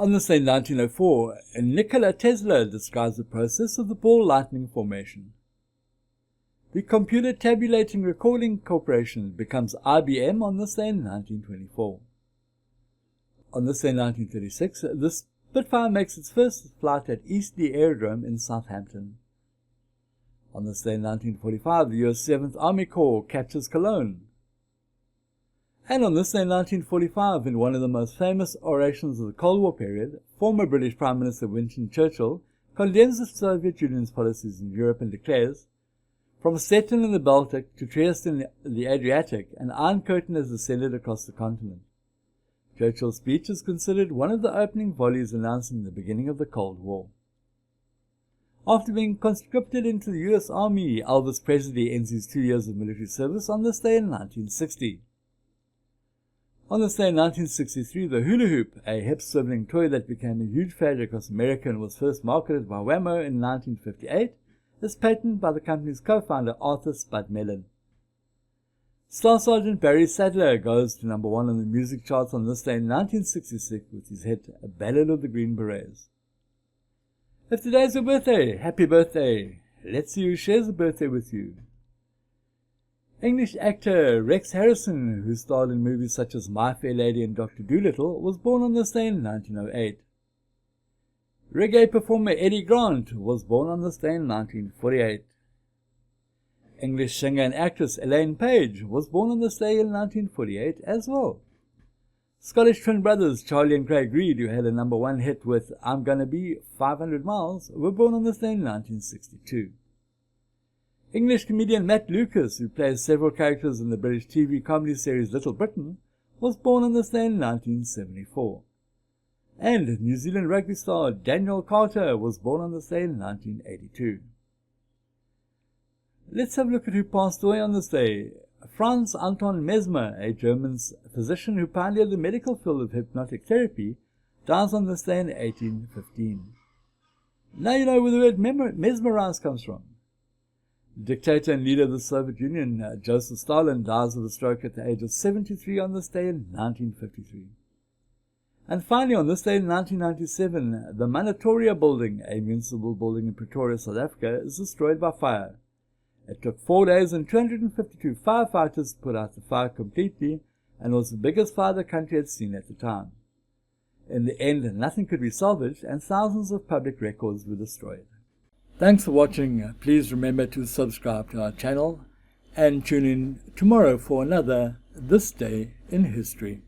On this day in 1904, Nikola Tesla describes the process of the ball lightning formation. The Computer Tabulating Recording Corporation becomes IBM on this day in 1924. On this day in 1936, the Spitfire makes its first flight at Eastleigh Aerodrome in Southampton. On this day in 1945, the US 7th Army Corps captures Cologne. And on this day in 1945, in one of the most famous orations of the Cold War period, former British Prime Minister Winston Churchill condemns the Soviet Union's policies in Europe and declares, "From Stettin in the Baltic to Trieste in the Adriatic, an iron curtain has descended across the continent." Churchill's speech is considered one of the opening volleys announcing the beginning of the Cold War. After being conscripted into the US Army, Elvis Presley ends his 2 years of military service on this day in 1960. On this day in 1963, the hula hoop, a hip-swiveling toy that became a huge fad across America and was first marketed by Wham-O in 1958, is patented by the company's co-founder Arthur Spud Mellon. Star Sergeant Barry Sadler goes to number 1 on the music charts on this day in 1966 with his hit A Ballad of the Green Berets. If today's your birthday, happy birthday! Let's see who shares a birthday with you. English actor Rex Harrison, who starred in movies such as My Fair Lady and Dr. Dolittle, was born on this day in 1908. Reggae performer Eddie Grant was born on this day in 1948. English singer and actress Elaine Paige was born on this day in 1948 as well. Scottish twin brothers Charlie and Craig Reid, who had a number 1 hit with I'm Gonna Be 500 Miles, were born on this day in 1962. English comedian Matt Lucas, who plays several characters in the British TV comedy series Little Britain, was born on this day in 1974. And New Zealand rugby star Daniel Carter was born on this day in 1982. Let's have a look at who passed away on this day. Franz Anton Mesmer, a German physician who pioneered the medical field of hypnotic therapy, dies on this day in 1815. Now you know where the word mesmerize comes from. Dictator and leader of the Soviet Union, Joseph Stalin, dies of a stroke at the age of 73 on this day in 1953. And finally, on this day in 1997, the Manatoria building, a municipal building in Pretoria, South Africa, is destroyed by fire. It took 4 days and 252 firefighters to put out the fire completely, and was the biggest fire the country had seen at the time. In the end, nothing could be salvaged, and thousands of public records were destroyed. Thanks for watching. Please remember to subscribe to our channel and tune in tomorrow for another This Day in History.